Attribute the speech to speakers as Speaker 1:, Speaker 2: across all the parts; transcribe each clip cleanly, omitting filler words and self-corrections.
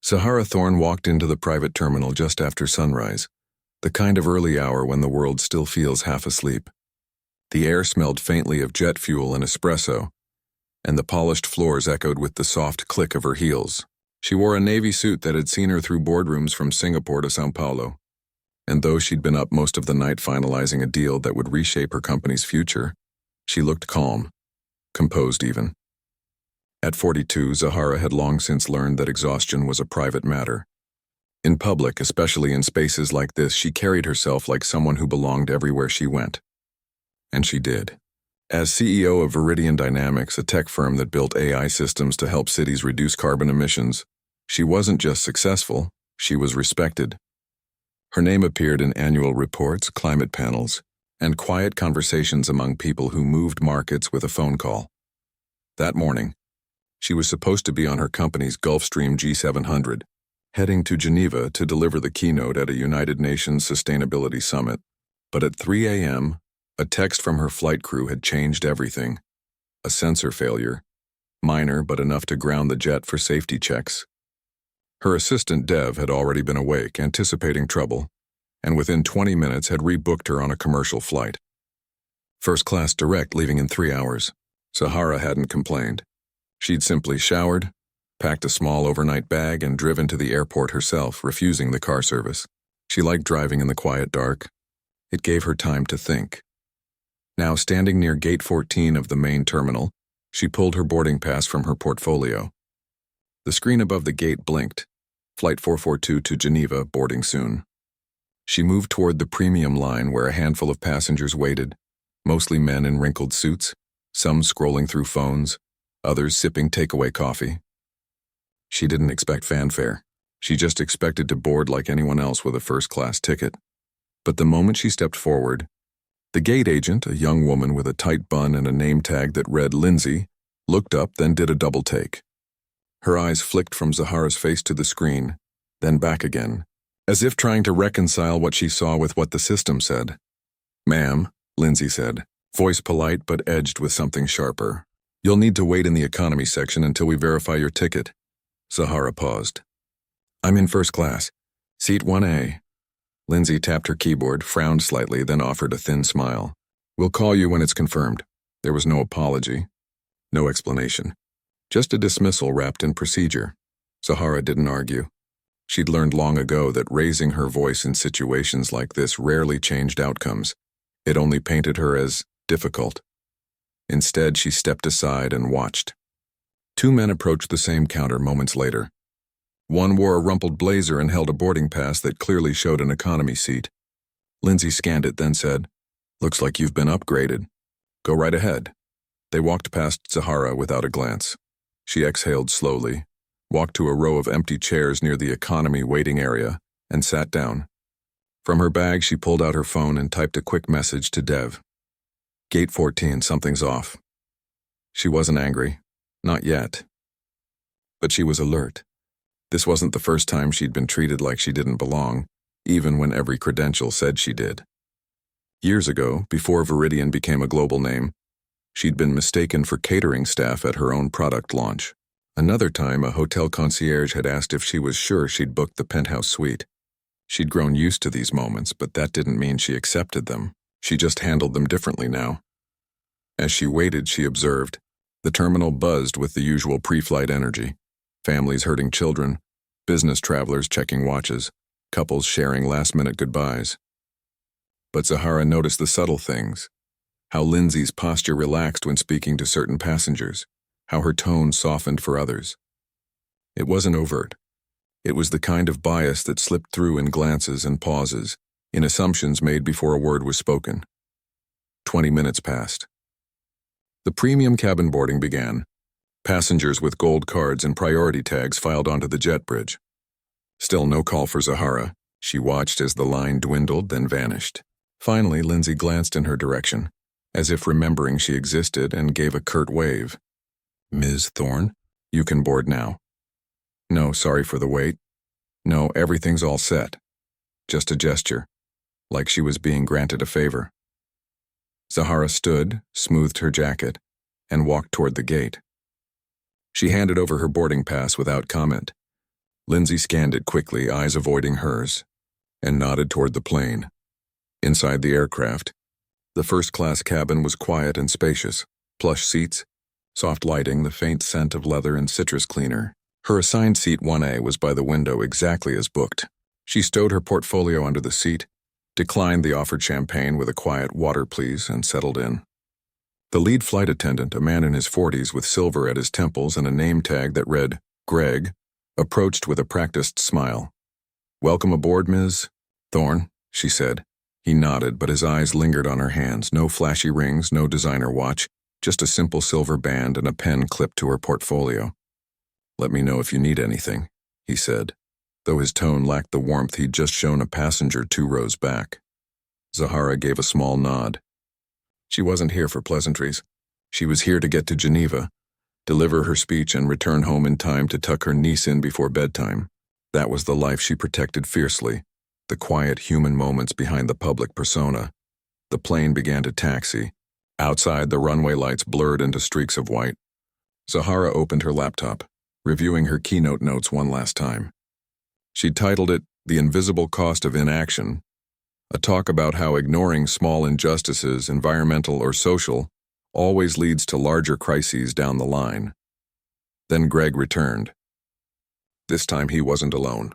Speaker 1: Sahara Thorne walked into the private terminal just after sunrise, the kind of early hour when the world still feels half asleep. The air smelled faintly of jet fuel and espresso, and the polished floors echoed with the soft click of her heels. She wore a navy suit that had seen her through boardrooms from Singapore to São Paulo, and though she'd been up most of the night finalizing a deal that would reshape her company's future, she looked calm, composed even. At 42, Zahara had long since learned that exhaustion was a private matter. In public, especially in spaces like this, she carried herself like someone who belonged everywhere she went. And she did. As CEO of Viridian Dynamics, a tech firm that built AI systems to help cities reduce carbon emissions, she wasn't just successful, she was respected. Her name appeared in annual reports, climate panels, and quiet conversations among people who moved markets with a phone call. That morning, she was supposed to be on her company's Gulfstream G700, heading to Geneva to deliver the keynote at a United Nations Sustainability Summit. But at 3 a.m., a text from her flight crew had changed everything. A sensor failure, minor but enough to ground the jet for safety checks. Her assistant Dev had already been awake, anticipating trouble, and within 20 minutes had rebooked her on a commercial flight. First class direct, leaving in 3 hours. Sahara hadn't complained. She'd simply showered, packed a small overnight bag, and driven to the airport herself, refusing the car service. She liked driving in the quiet dark. It gave her time to think. Now, standing near Gate 14 of the main terminal, she pulled her boarding pass from her portfolio. The screen above the gate blinked. Flight 442 to Geneva, boarding soon. She moved toward the premium line where a handful of passengers waited, mostly men in wrinkled suits, some scrolling through phones, others sipping takeaway coffee. She didn't expect fanfare. She just expected to board like anyone else with a first-class ticket. But the moment she stepped forward, the gate agent, a young woman with a tight bun and a name tag that read Lindsay, looked up, then did a double take. Her eyes flicked from Zahara's face to the screen, then back again, as if trying to reconcile what she saw with what the system said. "Ma'am," Lindsay said, voice polite but edged with something sharper. "You'll need to wait in the economy section until we verify your ticket." Zahara paused. "I'm in first class. Seat 1A. Lindsay tapped her keyboard, frowned slightly, then offered a thin smile. "We'll call you when it's confirmed." There was no apology, no explanation. Just a dismissal wrapped in procedure. Zahara didn't argue. She'd learned long ago that raising her voice in situations like this rarely changed outcomes. It only painted her as difficult. Instead, she stepped aside and watched. 2 men approached the same counter moments later. One wore a rumpled blazer and held a boarding pass that clearly showed an economy seat. Lindsay scanned it, then said, "Looks like you've been upgraded. Go right ahead." They walked past Zahara without a glance. She exhaled slowly, walked to a row of empty chairs near the economy waiting area, and sat down. From her bag, she pulled out her phone and typed a quick message to Dev. "Gate 14, something's off." She wasn't angry. Not yet. But she was alert. This wasn't the first time she'd been treated like she didn't belong, even when every credential said she did. Years ago, before Viridian became a global name, she'd been mistaken for catering staff at her own product launch. Another time, a hotel concierge had asked if she was sure she'd booked the penthouse suite. She'd grown used to these moments, but that didn't mean she accepted them. She just handled them differently now. As she waited, she observed. The terminal buzzed with the usual pre-flight energy. Families herding children, business travelers checking watches, couples sharing last-minute goodbyes. But Zahara noticed the subtle things. How Lindsay's posture relaxed when speaking to certain passengers, how her tone softened for others. It wasn't overt. It was the kind of bias that slipped through in glances and pauses, in assumptions made before a word was spoken. 20 minutes passed. The premium cabin boarding began. Passengers with gold cards and priority tags filed onto the jet bridge. Still no call for Zahara. She watched as the line dwindled, then vanished. Finally, Lindsay glanced in her direction, as if remembering she existed, and gave a curt wave. "Ms. Thorne, you can board now." "No, sorry for the wait." "No, everything's all set." Just a gesture, like she was being granted a favor. Zahara stood, smoothed her jacket, and walked toward the gate. She handed over her boarding pass without comment. Lindsay scanned it quickly, eyes avoiding hers, and nodded toward the plane. Inside the aircraft, the first-class cabin was quiet and spacious. Plush seats, soft lighting, the faint scent of leather and citrus cleaner. Her assigned seat 1A was by the window, exactly as booked. She stowed her portfolio under the seat, declined the offered champagne with a quiet "water, please," and settled in. The lead flight attendant, a man in his 40s with silver at his temples and a name tag that read Greg, approached with a practiced smile. "Welcome aboard, Ms. Thorne," she said. He nodded, but his eyes lingered on her hands. No flashy rings, no designer watch, just a simple silver band and a pen clipped to her portfolio. "Let me know if you need anything," he said, though his tone lacked the warmth he'd just shown a passenger 2 rows back. Zahara gave a small nod. She wasn't here for pleasantries. She was here to get to Geneva, deliver her speech, and return home in time to tuck her niece in before bedtime. That was the life she protected fiercely, the quiet human moments behind the public persona. The plane began to taxi. Outside, the runway lights blurred into streaks of white. Zahara opened her laptop, reviewing her keynote notes one last time. She'd titled it, "The Invisible Cost of Inaction," a talk about how ignoring small injustices, environmental or social, always leads to larger crises down the line. Then Greg returned. This time he wasn't alone.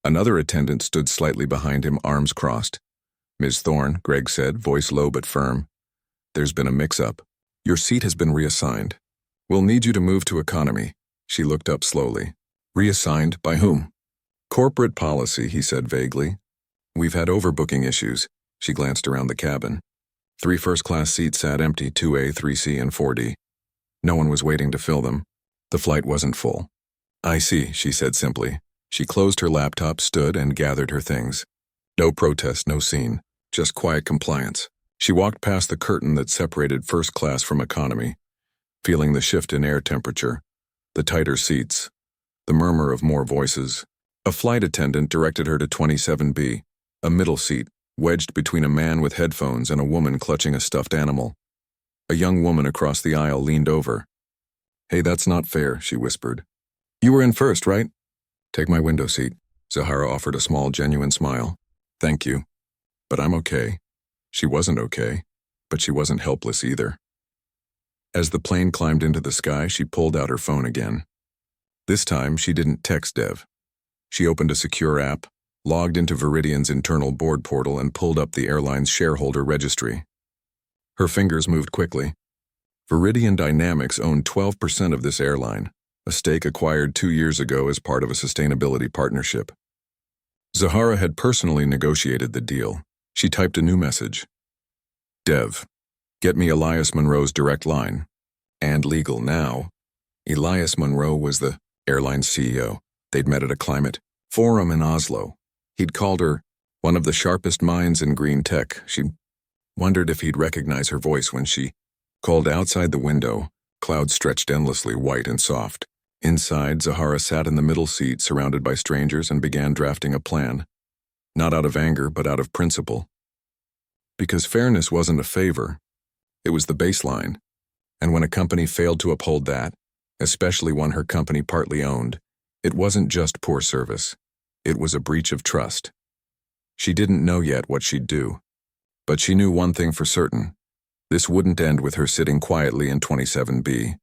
Speaker 1: Another attendant stood slightly behind him, arms crossed. "Ms. Thorne," Greg said, voice low but firm, "there's been a mix-up. Your seat has been reassigned. We'll need you to move to economy." She looked up slowly. "Reassigned? By whom?" "Corporate policy," he said vaguely. "We've had overbooking issues." She glanced around the cabin. 3 first-class seats sat empty, 2A, 3C, and 4D. No one was waiting to fill them. The flight wasn't full. "I see," she said simply. She closed her laptop, stood, and gathered her things. No protest, no scene, just quiet compliance. She walked past the curtain that separated first class from economy, feeling the shift in air temperature, the tighter seats, the murmur of more voices. A flight attendant directed her to 27B, a middle seat, wedged between a man with headphones and a woman clutching a stuffed animal. A young woman across the aisle leaned over. "Hey, that's not fair," she whispered. "You were in first, right?" "Take my window seat." Zahara offered a small, genuine smile. "Thank you. But I'm okay." She wasn't okay, but she wasn't helpless either. As the plane climbed into the sky, she pulled out her phone again. This time, she didn't text Dev. She opened a secure app, logged into Viridian's internal board portal, and pulled up the airline's shareholder registry. Her fingers moved quickly. Viridian Dynamics owned 12% of this airline, a stake acquired 2 years ago as part of a sustainability partnership. Zahara had personally negotiated the deal. She typed a new message. "Dev, get me Elias Monroe's direct line. And legal now." Elias Monroe was the airline's CEO. They'd met at a climate forum in Oslo. He'd called her one of the sharpest minds in green tech. She wondered if he'd recognize her voice when she called. Outside the window, clouds stretched endlessly, white and soft. Inside, Zahara sat in the middle seat, surrounded by strangers, and began drafting a plan. Not out of anger, but out of principle. Because fairness wasn't a favor. It was the baseline. And when a company failed to uphold that, especially one her company partly owned, it wasn't just poor service. It was a breach of trust. She didn't know yet what she'd do. But she knew one thing for certain. This wouldn't end with her sitting quietly in 27B.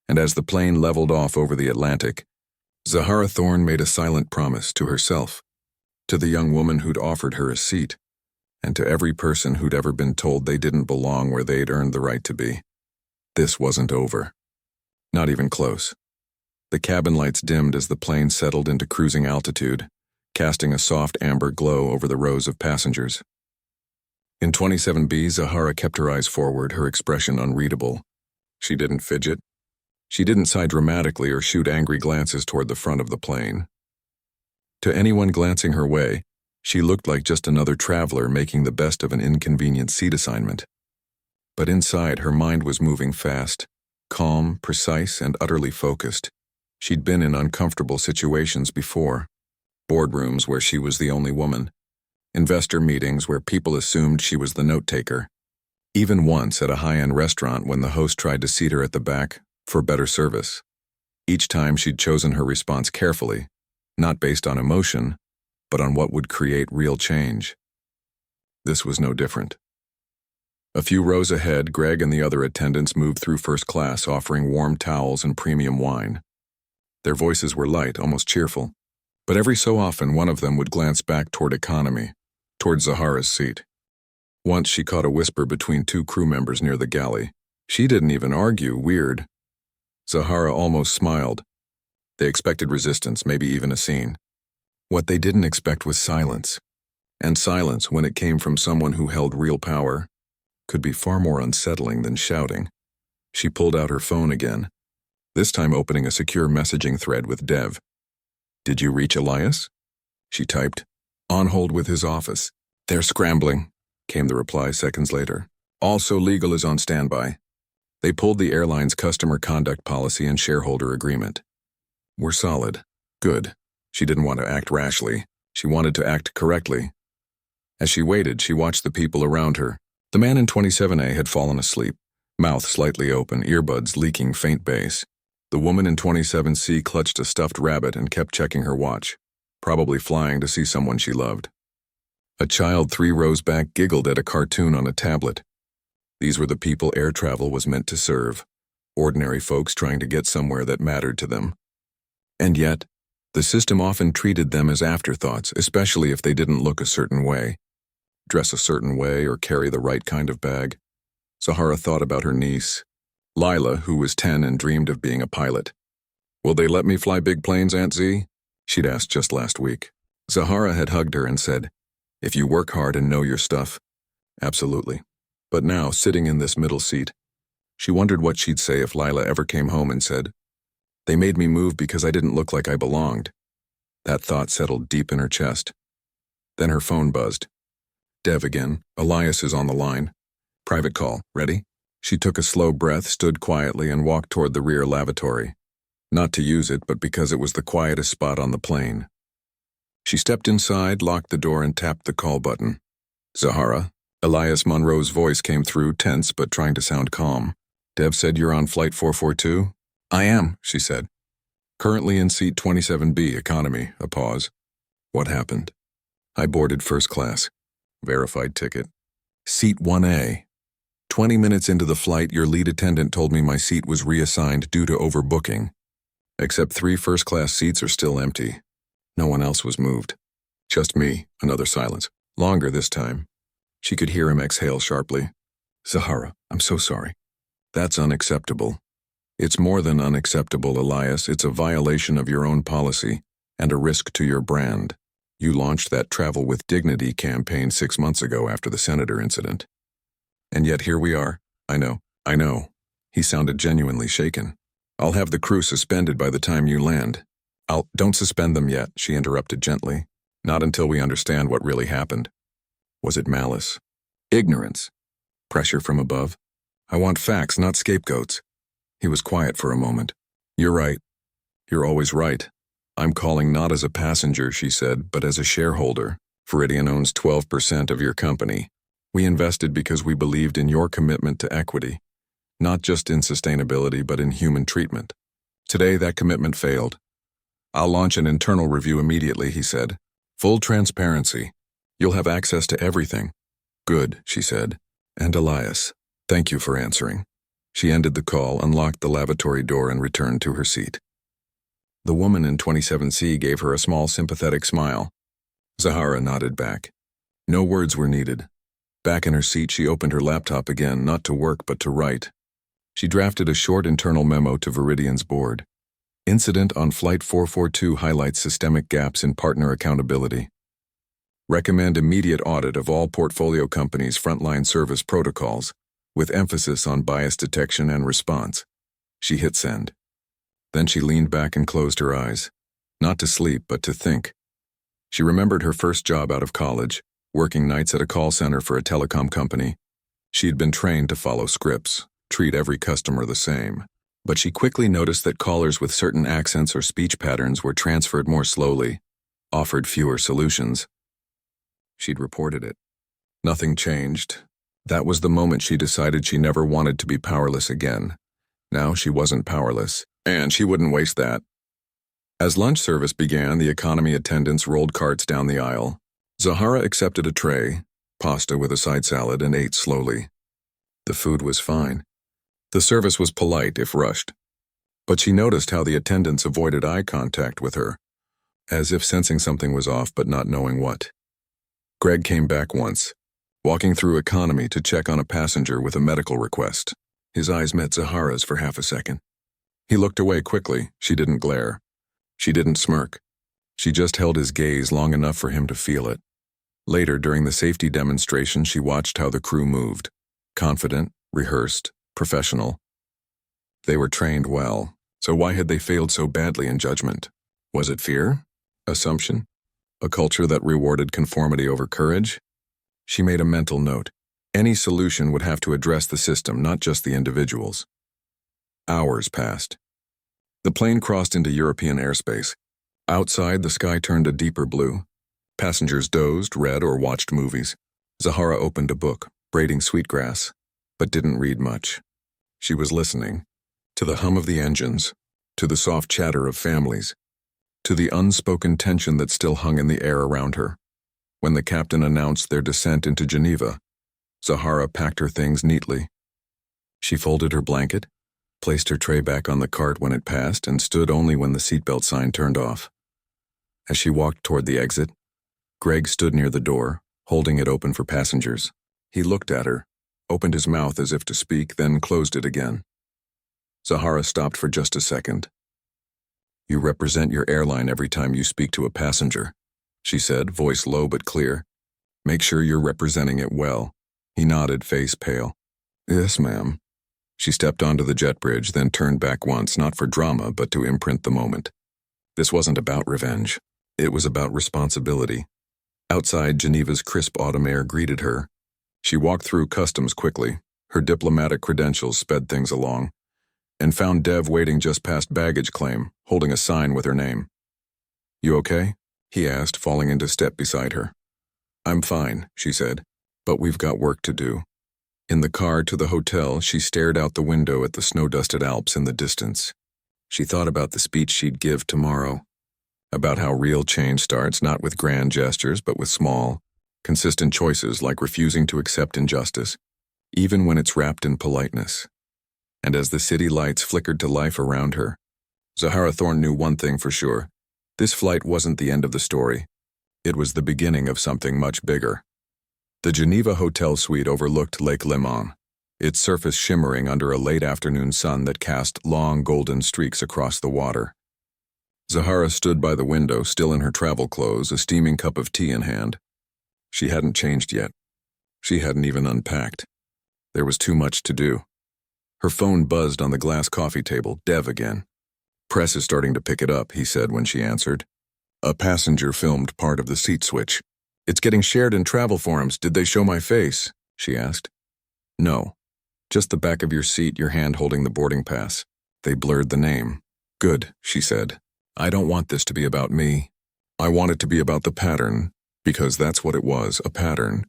Speaker 1: And as the plane leveled off over the Atlantic, Zahara Thorne made a silent promise to herself, to the young woman who'd offered her a seat, and to every person who'd ever been told they didn't belong where they'd earned the right to be. This wasn't over. Not even close. The cabin lights dimmed as the plane settled into cruising altitude, casting a soft amber glow over the rows of passengers. In 27B, Zahara kept her eyes forward, her expression unreadable. She didn't fidget. She didn't sigh dramatically or shoot angry glances toward the front of the plane. To anyone glancing her way, she looked like just another traveler making the best of an inconvenient seat assignment. But inside, her mind was moving fast, calm, precise, and utterly focused. She'd been in uncomfortable situations before. Boardrooms where she was the only woman. Investor meetings where people assumed she was the note-taker. Even once at a high-end restaurant when the host tried to seat her at the back for better service. Each time she'd chosen her response carefully, not based on emotion, but on what would create real change. This was no different. A few rows ahead, Greg and the other attendants moved through first class, offering warm towels and premium wine. Their voices were light, almost cheerful, but every so often one of them would glance back toward economy, toward Zahara's seat. Once she caught a whisper between two crew members near the galley. She didn't even argue, weird. Zahara almost smiled. They expected resistance, maybe even a scene. What they didn't expect was silence. And silence, when it came from someone who held real power, could be far more unsettling than shouting. She pulled out her phone again, this time opening a secure messaging thread with Dev. "Did you reach Elias?" She typed. "On hold with his office. They're scrambling," came the reply seconds later. "Also, legal is on standby." They pulled the airline's customer conduct policy and shareholder agreement. "We're solid. Good." She didn't want to act rashly. She wanted to act correctly. As she waited, she watched the people around her. The man in 27A had fallen asleep, mouth slightly open, earbuds leaking faint bass. The woman in 27C clutched a stuffed rabbit and kept checking her watch, probably flying to see someone she loved. A child 3 rows back giggled at a cartoon on a tablet. These were the people air travel was meant to serve, ordinary folks trying to get somewhere that mattered to them. And yet, the system often treated them as afterthoughts, especially if they didn't look a certain way, dress a certain way, or carry the right kind of bag. Zahara thought about her niece, Lila, who was 10 and dreamed of being a pilot. "Will they let me fly big planes, Aunt Z?" she'd asked just last week. Zahara had hugged her and said, "If you work hard and know your stuff, absolutely." But now, sitting in this middle seat, she wondered what she'd say if Lila ever came home and said, "They made me move because I didn't look like I belonged." That thought settled deep in her chest. Then her phone buzzed. Dev again. "Elias is on the line. Private call. Ready?" She took a slow breath, stood quietly, and walked toward the rear lavatory. Not to use it, but because it was the quietest spot on the plane. She stepped inside, locked the door, and tapped the call button. "Zahara?" Elias Monroe's voice came through, tense but trying to sound calm. "Dev said you're on flight 442? "I am," she said. "Currently in seat 27B, economy." A pause. "What happened?" "I boarded first class. Verified ticket. Seat 1A. 20 minutes into the flight, your lead attendant told me my seat was reassigned due to overbooking. Except 3 first-class seats are still empty. No one else was moved. Just me." Another silence. Longer this time. She could hear him exhale sharply. "Zahara, I'm so sorry." "That's unacceptable." "It's more than unacceptable, Elias. It's a violation of your own policy and a risk to your brand. You launched that Travel with Dignity campaign 6 months ago after the senator incident. And yet here we are." I know. He sounded genuinely shaken. "I'll have the crew suspended by the time you land." Don't suspend them yet," she interrupted gently. "Not until we understand what really happened. Was it malice? Ignorance? Pressure from above? I want facts, not scapegoats." He was quiet for a moment. "You're right. You're always right. I'm calling not as a passenger," she said, "but as a shareholder. Veridian owns 12% of your company. We invested because we believed in your commitment to equity, not just in sustainability, but in human treatment. Today, that commitment failed. I'll launch an internal review immediately," he said. "Full transparency. You'll have access to everything." "Good," she said. "And Elias, thank you for answering." She ended the call, unlocked the lavatory door, and returned to her seat. The woman in 27C gave her a small sympathetic smile. Zahara nodded back. No words were needed. Back in her seat, she opened her laptop again, not to work but to write. She drafted a short internal memo to Veridian's board. Incident on Flight 442 highlights systemic gaps in partner accountability. Recommend immediate audit of all portfolio companies' frontline service protocols, with emphasis on bias detection and response. She hit send. Then she leaned back and closed her eyes. Not to sleep, but to think. She remembered her first job out of college, working nights at a call center for a telecom company. She had been trained to follow scripts, treat every customer the same. But she quickly noticed that callers with certain accents or speech patterns were transferred more slowly, offered fewer solutions. She'd reported it. Nothing changed. That was the moment she decided she never wanted to be powerless again. Now she wasn't powerless, and she wouldn't waste that. As lunch service began, the economy attendants rolled carts down the aisle. Zahara accepted a tray, pasta with a side salad, and ate slowly. The food was fine. The service was polite, if rushed. But she noticed how the attendants avoided eye contact with her, as if sensing something was off but not knowing what. Greg came back once, walking through economy to check on a passenger with a medical request. His eyes met Zahara's for half a second. He looked away quickly. She didn't glare. She didn't smirk. She just held his gaze long enough for him to feel it. Later, during the safety demonstration, she watched how the crew moved. Confident, rehearsed, professional. They were trained well, so why had they failed so badly in judgment? Was it fear? Assumption? A culture that rewarded conformity over courage? She made a mental note. Any solution would have to address the system, not just the individuals. Hours passed. The plane crossed into European airspace. Outside, the sky turned a deeper blue. Passengers dozed, read, or watched movies. Zahara opened a book, braiding sweetgrass, but didn't read much. She was listening to the hum of the engines, to the soft chatter of families, to the unspoken tension that still hung in the air around her. When the captain announced their descent into Geneva, Zahara packed her things neatly. She folded her blanket, placed her tray back on the cart when it passed, and stood only when the seatbelt sign turned off. As she walked toward the exit, Greg stood near the door, holding it open for passengers. He looked at her, opened his mouth as if to speak, then closed it again. Zahara stopped for just a second. "You represent your airline every time you speak to a passenger," she said, voice low but clear. "Make sure you're representing it well." He nodded, face pale. "Yes, ma'am." She stepped onto the jet bridge, then turned back once, not for drama, but to imprint the moment. This wasn't about revenge. It was about responsibility. Outside, Geneva's crisp autumn air greeted her. She walked through customs quickly. Her diplomatic credentials sped things along, and found Dev waiting just past baggage claim, holding a sign with her name. "You okay?" he asked, falling into step beside her. "I'm fine," she said, "but we've got work to do." In the car to the hotel, she stared out the window at the snow-dusted Alps in the distance. She thought about the speech she'd give tomorrow, about how real change starts not with grand gestures but with small, consistent choices like refusing to accept injustice, even when it's wrapped in politeness. And as the city lights flickered to life around her, Zahara Thorne knew one thing for sure. This flight wasn't the end of the story. It was the beginning of something much bigger. The Geneva hotel suite overlooked Lake Léman, its surface shimmering under a late afternoon sun that cast long golden streaks across the water. Zahara stood by the window, still in her travel clothes, a steaming cup of tea in hand. She hadn't changed yet. She hadn't even unpacked. There was too much to do. Her phone buzzed on the glass coffee table. Dev again. "Press is starting to pick it up," he said when she answered. A passenger filmed part of the seat switch. "It's getting shared in travel forums. Did they show my face?" she asked. "No. Just the back of your seat, your hand holding the boarding pass. They blurred the name." "Good," she said. "I don't want this to be about me. I want it to be about the pattern, because that's what it was, a pattern.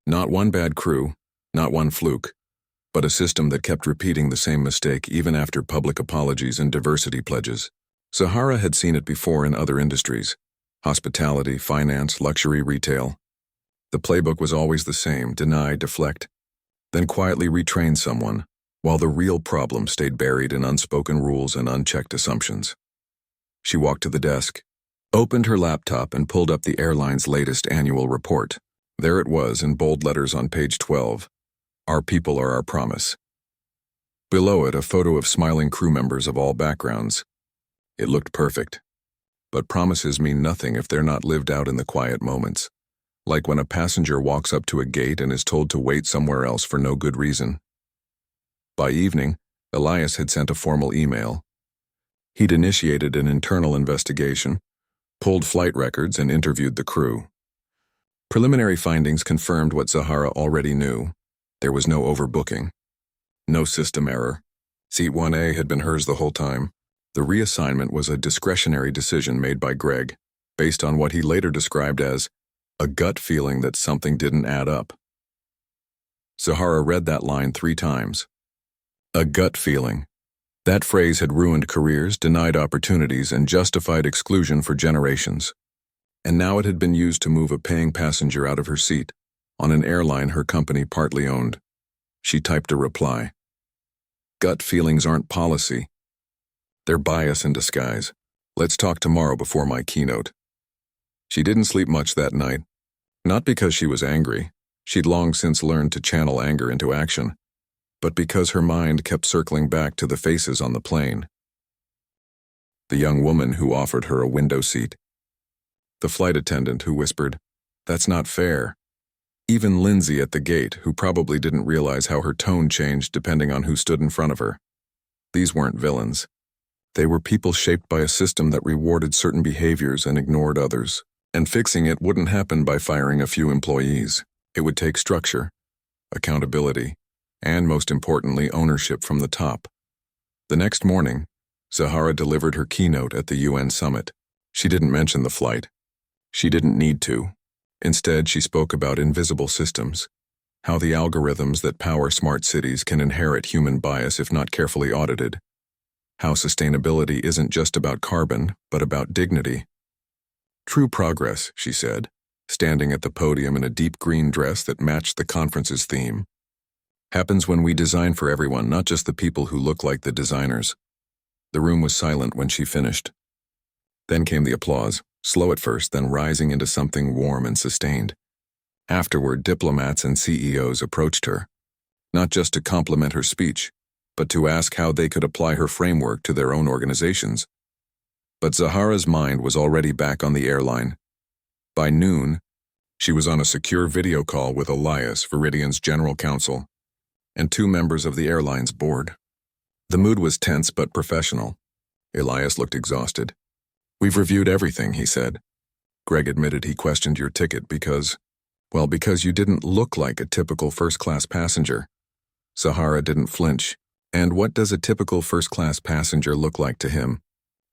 Speaker 1: Not one bad crew, not one fluke, but a system that kept repeating the same mistake even after public apologies and diversity pledges." Zahara had seen it before in other industries: hospitality, finance, luxury retail. The playbook was always the same: deny, deflect, then quietly retrain someone, while the real problem stayed buried in unspoken rules and unchecked assumptions. She walked to the desk, opened her laptop, and pulled up the airline's latest annual report. There it was in bold letters on page 12. "Our people are our promise." Below it, a photo of smiling crew members of all backgrounds. It looked perfect. But promises mean nothing if they're not lived out in the quiet moments, like when a passenger walks up to a gate and is told to wait somewhere else for no good reason. By evening, Elias had sent a formal email. He'd initiated an internal investigation, pulled flight records, and interviewed the crew. Preliminary findings confirmed what Zahara already knew. There was no overbooking, no system error. Seat 1A had been hers the whole time. The reassignment was a discretionary decision made by Greg, based on what he later described as a gut feeling that something didn't add up. Zahara read that line 3 times. A gut feeling. That phrase had ruined careers, denied opportunities, and justified exclusion for generations. And now it had been used to move a paying passenger out of her seat, on an airline her company partly owned. She typed a reply. Gut feelings aren't policy. They're bias in disguise. Let's talk tomorrow before my keynote. She didn't sleep much that night. Not because she was angry. She'd long since learned to channel anger into action. But because her mind kept circling back to the faces on the plane. The young woman who offered her a window seat. The flight attendant who whispered, "That's not fair." Even Lindsay at the gate, who probably didn't realize how her tone changed depending on who stood in front of her. These weren't villains. They were people shaped by a system that rewarded certain behaviors and ignored others. And fixing it wouldn't happen by firing a few employees. It would take structure, accountability, and most importantly, ownership from the top. The next morning, Zahara delivered her keynote at the UN summit. She didn't mention the flight. She didn't need to. Instead, she spoke about invisible systems, how the algorithms that power smart cities can inherit human bias if not carefully audited, how sustainability isn't just about carbon, but about dignity. True progress, she said, standing at the podium in a deep green dress that matched the conference's theme, happens when we design for everyone, not just the people who look like the designers. The room was silent when she finished. Then came the applause, slow at first, then rising into something warm and sustained. Afterward, diplomats and CEOs approached her, not just to compliment her speech, but to ask how they could apply her framework to their own organizations. But Zahara's mind was already back on the airline. By noon, she was on a secure video call with Elias, Viridian's general counsel, and 2 members of the airline's board. The mood was tense but professional. Elias looked exhausted. "We've reviewed everything," he said. Greg admitted he questioned your ticket because you didn't look like a typical first-class passenger. Zahara didn't flinch. And what does a typical first-class passenger look like to him?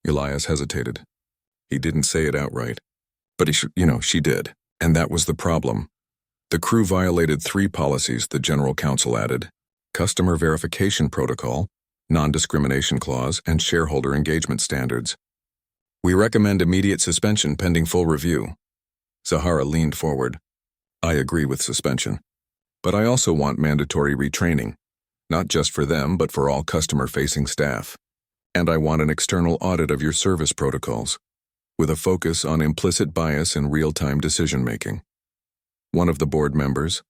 Speaker 1: Elias hesitated. He didn't say it outright. But she did. And that was the problem. The crew violated 3 policies, the general counsel added: customer verification protocol, non-discrimination clause, and shareholder engagement standards. "We recommend immediate suspension pending full review." Zahara leaned forward. "I agree with suspension. But I also want mandatory retraining, not just for them, but for all customer-facing staff. And I want an external audit of your service protocols, with a focus on implicit bias and real-time decision-making." One of the board members,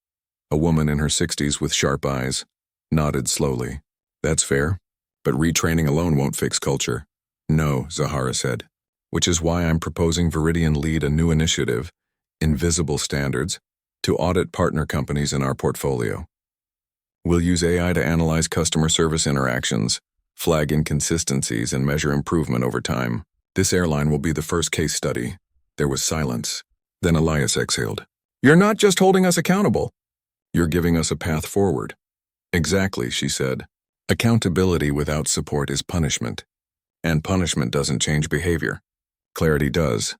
Speaker 1: a woman in her 60s with sharp eyes, nodded slowly. "That's fair, but retraining alone won't fix culture." "No," Zahara said, "which is why I'm proposing Viridian lead a new initiative, Invisible Standards, to audit partner companies in our portfolio. We'll use AI to analyze customer service interactions, flag inconsistencies, and measure improvement over time. This airline will be the first case study." There was silence. Then Elias exhaled. "You're not just holding us accountable. You're giving us a path forward." "Exactly," she said. "Accountability without support is punishment. And punishment doesn't change behavior. Clarity does."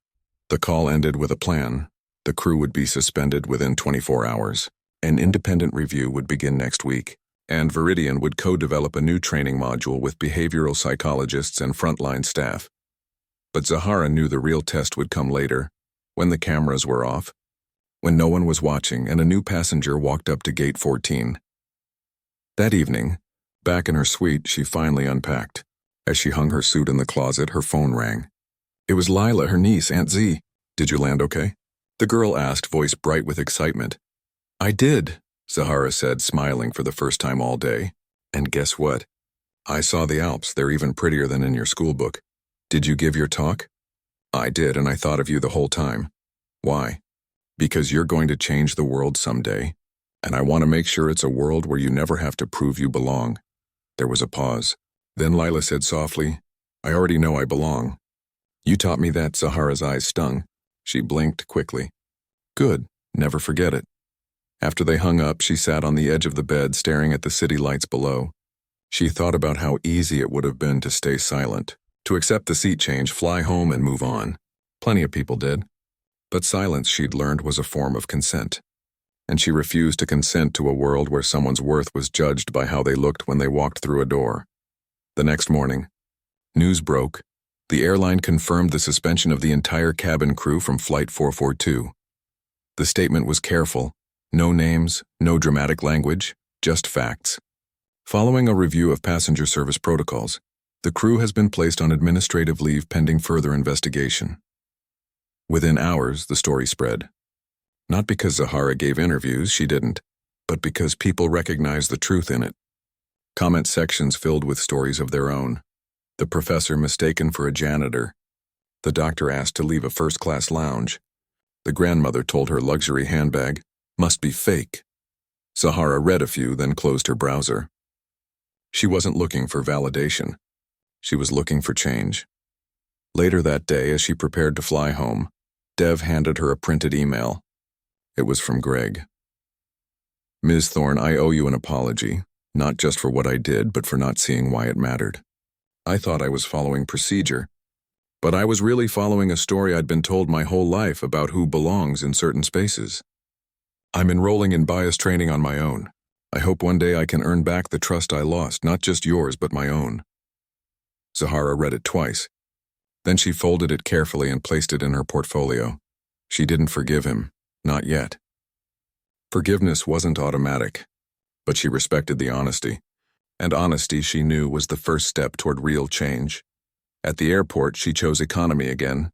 Speaker 1: The call ended with a plan. The crew would be suspended within 24 hours. An independent review would begin next week, and Viridian would co-develop a new training module with behavioral psychologists and frontline staff. But Zahara knew the real test would come later, when the cameras were off, when no one was watching and a new passenger walked up to gate 14. That evening, back in her suite, she finally unpacked. As she hung her suit in the closet, her phone rang. It was Lila, her niece, Aunt Z. "Did you land okay?" the girl asked, voice bright with excitement. "I did," Zahara said, smiling for the first time all day. "And guess what? I saw the Alps. They're even prettier than in your school book." "Did you give your talk?" "I did, and I thought of you the whole time." "Why?" "Because you're going to change the world someday, and I want to make sure it's a world where you never have to prove you belong." There was a pause. Then Lila said softly, "I already know I belong." "You taught me that." Zahara's eyes stung. She blinked quickly. "Good. Never forget it." After they hung up, she sat on the edge of the bed staring at the city lights below. She thought about how easy it would have been to stay silent, to accept the seat change, fly home, and move on. Plenty of people did. But silence, she'd learned, was a form of consent. And she refused to consent to a world where someone's worth was judged by how they looked when they walked through a door. The next morning, news broke. The airline confirmed the suspension of the entire cabin crew from Flight 442. The statement was careful. No names, no dramatic language, just facts. Following a review of passenger service protocols, the crew has been placed on administrative leave pending further investigation. Within hours, the story spread. Not because Zahara gave interviews, she didn't, but because people recognized the truth in it. Comment sections filled with stories of their own. The professor mistaken for a janitor. The doctor asked to leave a first-class lounge. The grandmother told her luxury handbag must be fake. Zahara read a few, then closed her browser. She wasn't looking for validation. She was looking for change. Later that day, as she prepared to fly home, Dev handed her a printed email. It was from Greg. Ms. Thorne, I owe you an apology, not just for what I did, but for not seeing why it mattered. I thought I was following procedure, but I was really following a story I'd been told my whole life about who belongs in certain spaces. I'm enrolling in bias training on my own. I hope one day I can earn back the trust I lost, not just yours, but my own. Zahara read it twice. Then she folded it carefully and placed it in her portfolio. She didn't forgive him, not yet. Forgiveness wasn't automatic, but she respected the honesty. And honesty, she knew, was the first step toward real change. At the airport, she chose economy again.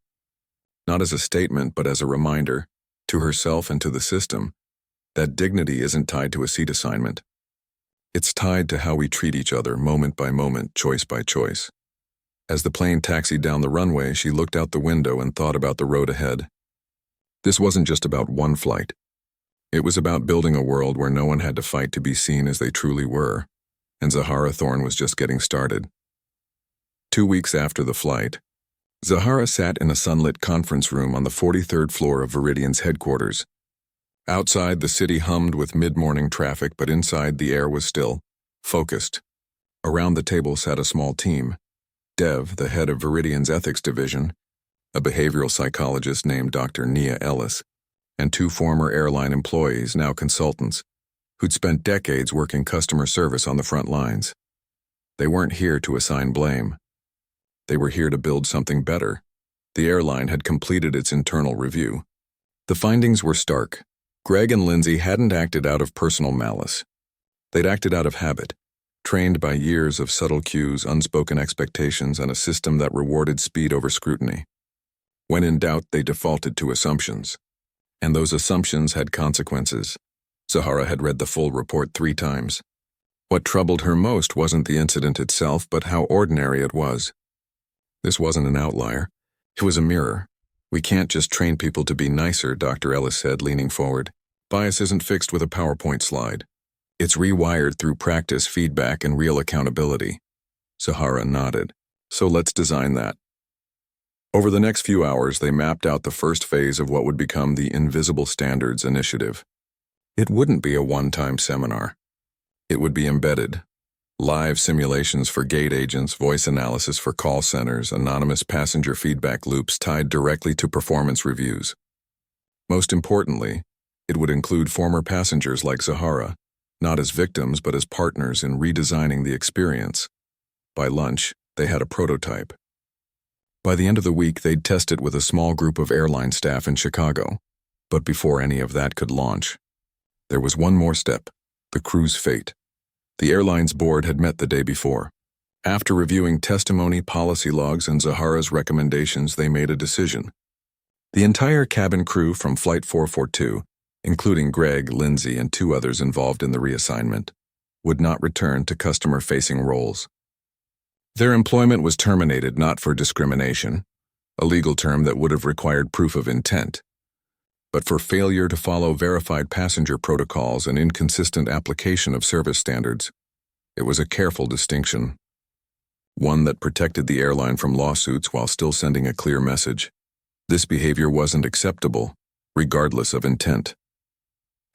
Speaker 1: Not as a statement, but as a reminder, to herself and to the system, that dignity isn't tied to a seat assignment. It's tied to how we treat each other, moment by moment, choice by choice. As the plane taxied down the runway, she looked out the window and thought about the road ahead. This wasn't just about one flight. It was about building a world where no one had to fight to be seen as they truly were, and Zahara Thorne was just getting started. 2 weeks after the flight, Zahara sat in a sunlit conference room on the 43rd floor of Viridian's headquarters. Outside, the city hummed with mid-morning traffic, but inside the air was still, focused. Around the table sat a small team. Dev, the head of Viridian's ethics division, a behavioral psychologist named Dr. Nia Ellis, and 2 former airline employees, now consultants, who'd spent decades working customer service on the front lines. They weren't here to assign blame. They were here to build something better. The airline had completed its internal review. The findings were stark. Greg and Lindsay hadn't acted out of personal malice. They'd acted out of habit, trained by years of subtle cues, unspoken expectations, and a system that rewarded speed over scrutiny. When in doubt, they defaulted to assumptions. And those assumptions had consequences. Zahara had read the full report 3 times. What troubled her most wasn't the incident itself, but how ordinary it was. This wasn't an outlier. It was a mirror. We can't just train people to be nicer, Dr. Ellis said, leaning forward. Bias isn't fixed with a PowerPoint slide. It's rewired through practice, feedback, and real accountability. Zahara nodded. So let's design that. Over the next few hours, they mapped out the first phase of what would become the Invisible Standards Initiative. It wouldn't be a one-time seminar. It would be embedded. Live simulations for gate agents, voice analysis for call centers, anonymous passenger feedback loops tied directly to performance reviews. Most importantly, it would include former passengers like Zahara, not as victims but as partners in redesigning the experience. By lunch, they had a prototype. By the end of the week, they'd test it with a small group of airline staff in Chicago. But before any of that could launch, there was one more step: the crew's fate. The airline's board had met the day before. After reviewing testimony, policy logs, and Zahara's recommendations, they made a decision. The entire cabin crew from Flight 442, including Greg, Lindsay, and 2 others involved in the reassignment, would not return to customer-facing roles. Their employment was terminated not for discrimination, a legal term that would have required proof of intent, but for failure to follow verified passenger protocols and inconsistent application of service standards. It was a careful distinction, one that protected the airline from lawsuits while still sending a clear message. This behavior wasn't acceptable, regardless of intent.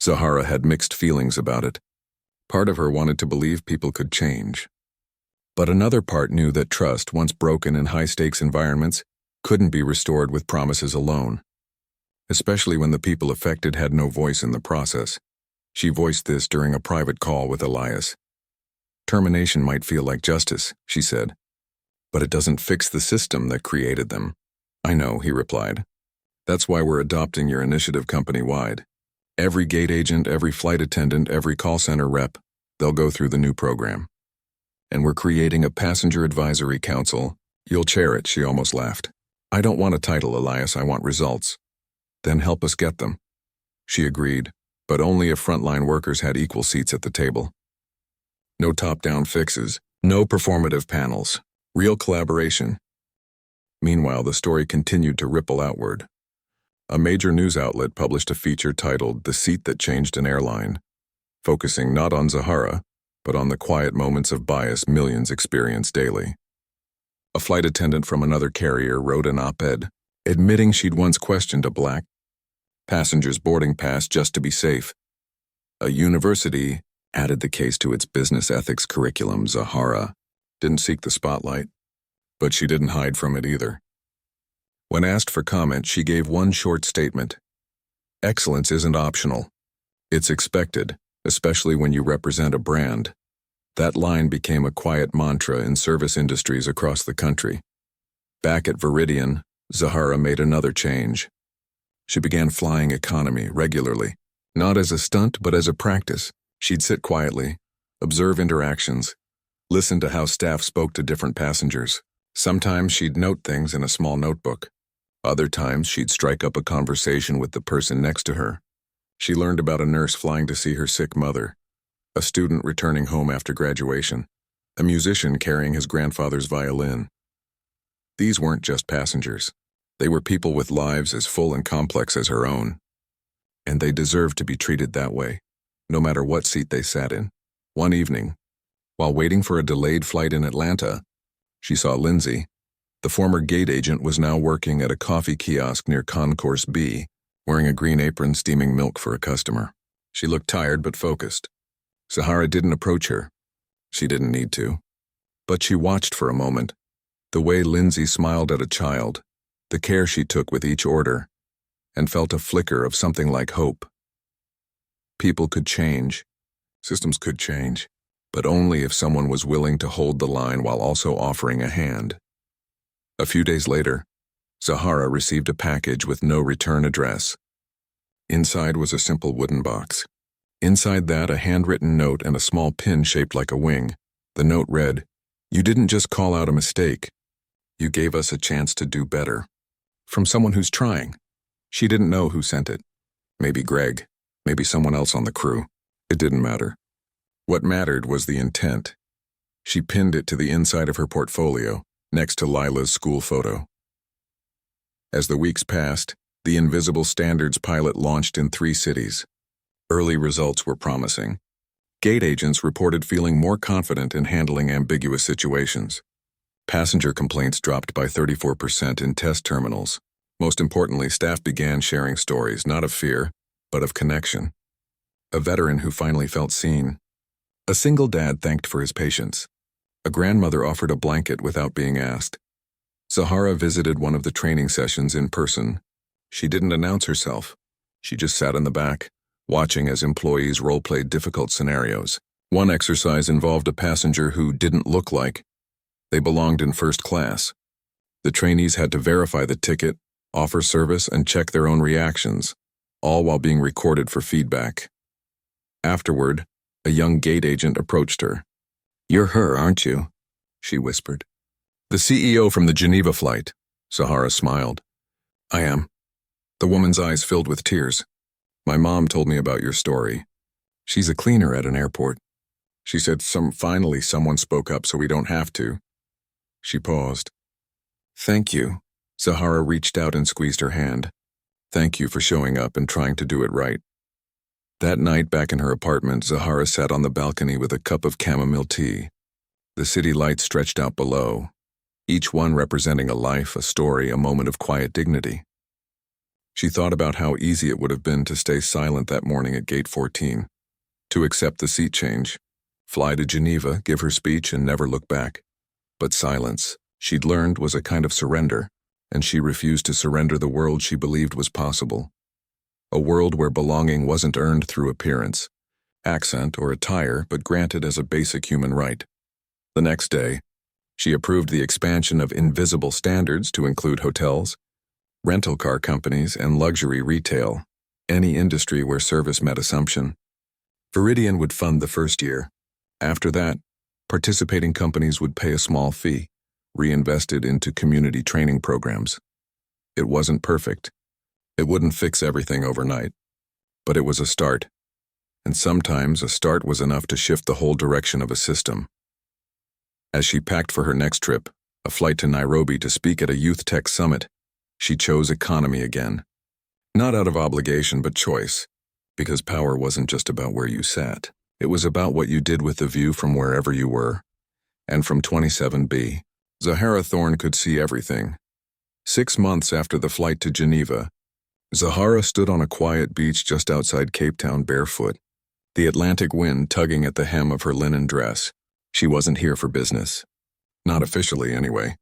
Speaker 1: Zahara had mixed feelings about it. Part of her wanted to believe people could change. But another part knew that trust, once broken in high-stakes environments, couldn't be restored with promises alone. Especially when the people affected had no voice in the process. She voiced this during a private call with Elias. Termination might feel like justice, she said, but it doesn't fix the system that created them. I know, he replied. That's why we're adopting your initiative company-wide. Every gate agent, every flight attendant, every call center rep, they'll go through the new program. And we're creating a passenger advisory council. You'll chair it, she almost laughed. I don't want a title, Elias, I want results. Then help us get them. She agreed, but only if frontline workers had equal seats at the table. No top-down fixes, no performative panels, real collaboration. Meanwhile, the story continued to ripple outward. A major news outlet published a feature titled "The Seat That Changed an Airline," focusing not on Zahara, but on the quiet moments of bias millions experience daily. A flight attendant from another carrier wrote an op-ed, admitting she'd once questioned a black passenger's boarding pass just to be safe. A university added the case to its business ethics curriculum. Zahara didn't seek the spotlight, but she didn't hide from it either. When asked for comment, she gave one short statement. Excellence isn't optional. It's expected, especially when you represent a brand. That line became a quiet mantra in service industries across the country. Back at Veridian, Zahara made another change. She began flying economy regularly, not as a stunt but as a practice. She'd sit quietly, observe interactions, listen to how staff spoke to different passengers. Sometimes she'd note things in a small notebook. Other times she'd strike up a conversation with the person next to her. She learned about a nurse flying to see her sick mother, a student returning home after graduation, a musician carrying his grandfather's violin. These weren't just passengers. They were people with lives as full and complex as her own. And they deserved to be treated that way, no matter what seat they sat in. One evening, while waiting for a delayed flight in Atlanta, she saw Lindsay. The former gate agent was now working at a coffee kiosk near Concourse B, wearing a green apron steaming milk for a customer. She looked tired but focused. Zahara didn't approach her. She didn't need to. But she watched for a moment. The way Lindsay smiled at a child, the care she took with each order, and felt a flicker of something like hope. People could change. Systems could change, but only if someone was willing to hold the line while also offering a hand. A few days later, Zahara received a package with no return address. Inside was a simple wooden box. Inside that, a handwritten note and a small pin shaped like a wing. The note read, "You didn't just call out a mistake. You gave us a chance to do better." From someone who's trying. She didn't know who sent it. Maybe Greg, maybe someone else on the crew. It didn't matter. What mattered was the intent. She pinned it to the inside of her portfolio, next to Lila's school photo. As the weeks passed, the Invisible Standards pilot launched in 3 cities. Early results were promising. Gate agents reported feeling more confident in handling ambiguous situations. Passenger complaints dropped by 34% in test terminals. Most importantly, staff began sharing stories, not of fear, but of connection. A veteran who finally felt seen. A single dad thanked for his patience. A grandmother offered a blanket without being asked. Zahara visited one of the training sessions in person. She didn't announce herself. She just sat in the back, watching as employees role-played difficult scenarios. One exercise involved a passenger who didn't look like they belonged in first class. The trainees had to verify the ticket, offer service, and check their own reactions, all while being recorded for feedback. Afterward, a young gate agent approached her. "You're her, aren't you?" she whispered. "The CEO from the Geneva flight." Zahara smiled. "I am." The woman's eyes filled with tears. "My mom told me about your story. She's a cleaner at an airport. She said finally someone spoke up so we don't have to." She paused. "Thank you." Zahara reached out and squeezed her hand. "Thank you for showing up and trying to do it right." That night, back in her apartment, Zahara sat on the balcony with a cup of chamomile tea. The city lights stretched out below, each one representing a life, a story, a moment of quiet dignity. She thought about how easy it would have been to stay silent that morning at Gate 14, to accept the seat change, fly to Geneva, give her speech, and never look back. But silence, she'd learned, was a kind of surrender, and she refused to surrender the world she believed was possible. A world where belonging wasn't earned through appearance, accent, or attire, but granted as a basic human right. The next day, she approved the expansion of invisible standards to include hotels, rental car companies, and luxury retail, any industry where service met assumption. Veridian would fund the first year. After that, participating companies would pay a small fee, reinvested into community training programs. It wasn't perfect. It wouldn't fix everything overnight. But it was a start. And sometimes a start was enough to shift the whole direction of a system. As she packed for her next trip, a flight to Nairobi to speak at a youth tech summit, she chose economy again. Not out of obligation, but choice, because power wasn't just about where you sat. It was about what you did with the view from wherever you were. And from 27B, Zahara Thorne could see everything. 6 months after the flight to Geneva, Zahara stood on a quiet beach just outside Cape Town barefoot, the Atlantic wind tugging at the hem of her linen dress. She wasn't here for business. Not officially, anyway.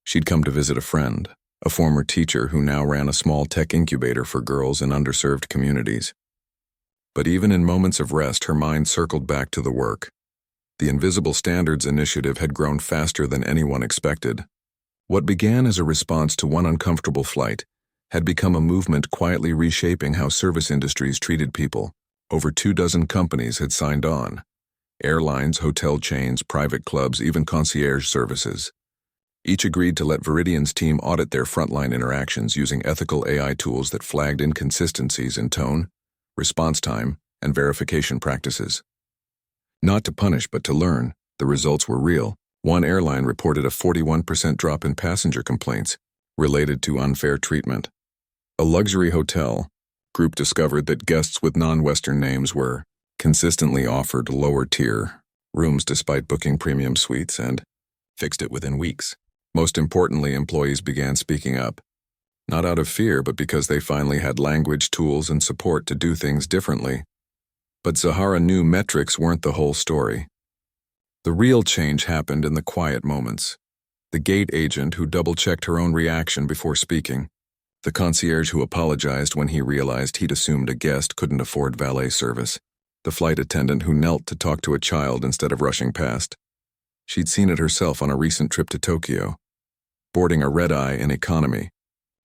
Speaker 1: She'd come to visit a friend, a former teacher who now ran a small tech incubator for girls in underserved communities. But even in moments of rest, her mind circled back to the work. The Invisible Standards Initiative had grown faster than anyone expected. What began as a response to one uncomfortable flight had become a movement quietly reshaping how service industries treated people. Over 24 companies had signed on. Airlines, hotel chains, private clubs, even concierge services. Each agreed to let Veridian's team audit their frontline interactions using ethical AI tools that flagged inconsistencies in tone, response time, and verification practices. Not to punish, but to learn, the results were real. One airline reported a 41% drop in passenger complaints related to unfair treatment. A luxury hotel group discovered that guests with non-Western names were consistently offered lower-tier rooms despite booking premium suites and fixed it within weeks. Most importantly, employees began speaking up, not out of fear, but because they finally had language, tools, and support to do things differently. But Zahara knew metrics weren't the whole story. The real change happened in the quiet moments. The gate agent who double-checked her own reaction before speaking, the concierge who apologized when he realized he'd assumed a guest couldn't afford valet service, the flight attendant who knelt to talk to a child instead of rushing past. She'd seen it herself on a recent trip to Tokyo. Boarding a red-eye in economy,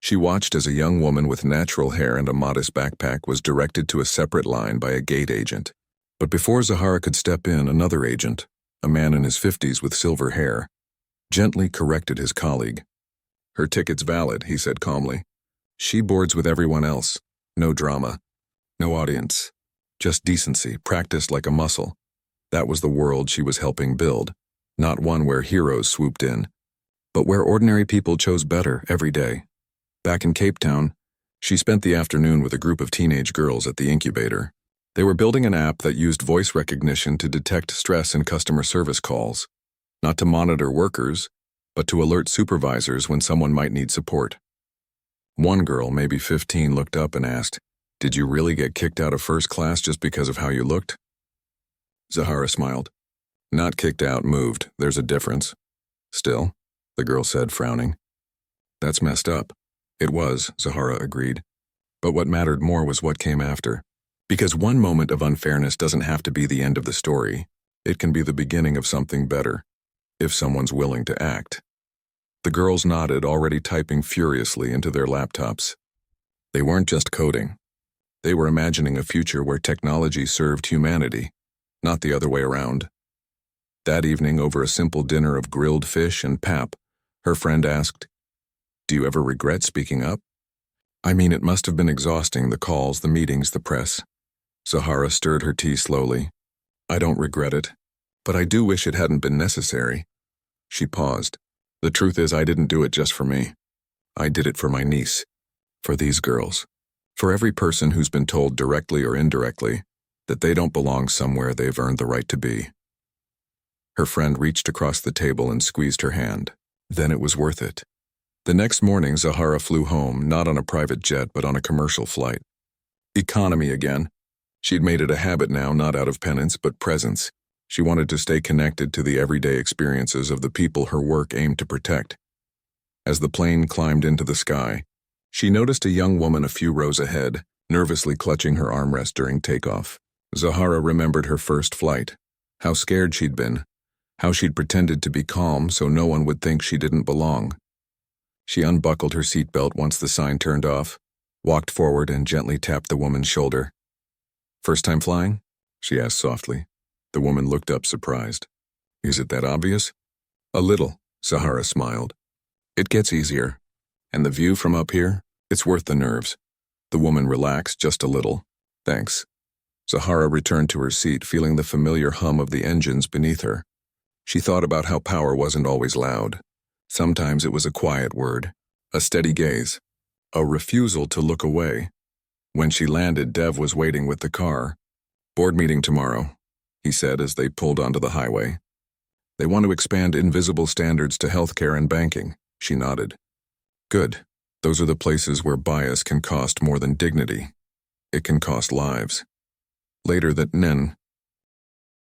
Speaker 1: she watched as a young woman with natural hair and a modest backpack was directed to a separate line by a gate agent. But before Zahara could step in, another agent, a man in his 50s with silver hair, gently corrected his colleague. "Her ticket's valid," he said calmly. "She boards with everyone else. No drama. No audience. Just decency, practiced like a muscle." That was the world she was helping build, not one where heroes swooped in, but where ordinary people chose better every day. Back in Cape Town, she spent the afternoon with a group of teenage girls at the incubator. They were building an app that used voice recognition to detect stress in customer service calls, not to monitor workers, but to alert supervisors when someone might need support. One girl, maybe 15, looked up and asked, "Did you really get kicked out of first class just because of how you looked?" Zahara smiled. "Not kicked out, moved. There's a difference." "Still," the girl said, frowning. "That's messed up." It was, Zahara agreed. But what mattered more was what came after. Because one moment of unfairness doesn't have to be the end of the story. It can be the beginning of something better, if someone's willing to act. The girls nodded, already typing furiously into their laptops. They weren't just coding. They were imagining a future where technology served humanity, not the other way around. That evening, over a simple dinner of grilled fish and pap, her friend asked, "Do you ever regret speaking up?" "I mean, it must have been exhausting, the calls, the meetings, the press." Zahara stirred her tea slowly. "I don't regret it, but I do wish it hadn't been necessary." She paused. "The truth is, I didn't do it just for me. I did it for my niece, for these girls, for every person who's been told directly or indirectly that they don't belong somewhere they've earned the right to be." Her friend reached across the table and squeezed her hand. Then it was worth it. The next morning, Zahara flew home, not on a private jet, but on a commercial flight. Economy again. She'd made it a habit now, not out of penance, but presence. She wanted to stay connected to the everyday experiences of the people her work aimed to protect. As the plane climbed into the sky, she noticed a young woman a few rows ahead, nervously clutching her armrest during takeoff. Zahara remembered her first flight, how scared she'd been, how she'd pretended to be calm so no one would think she didn't belong. She unbuckled her seatbelt once the sign turned off, walked forward and gently tapped the woman's shoulder. "First time flying?" she asked softly. The woman looked up surprised. "Is it that obvious?" "A little," Zahara smiled. "It gets easier. And the view from up here? It's worth the nerves." The woman relaxed just a little. "Thanks." Zahara returned to her seat, feeling the familiar hum of the engines beneath her. She thought about how power wasn't always loud. Sometimes it was a quiet word, a steady gaze, a refusal to look away. When she landed, Dev was waiting with the car. "Board meeting tomorrow," he said as they pulled onto the highway. "They want to expand invisible standards to healthcare and banking." She nodded. "Good. Those are the places where bias can cost more than dignity. It can cost lives." Later that Nen,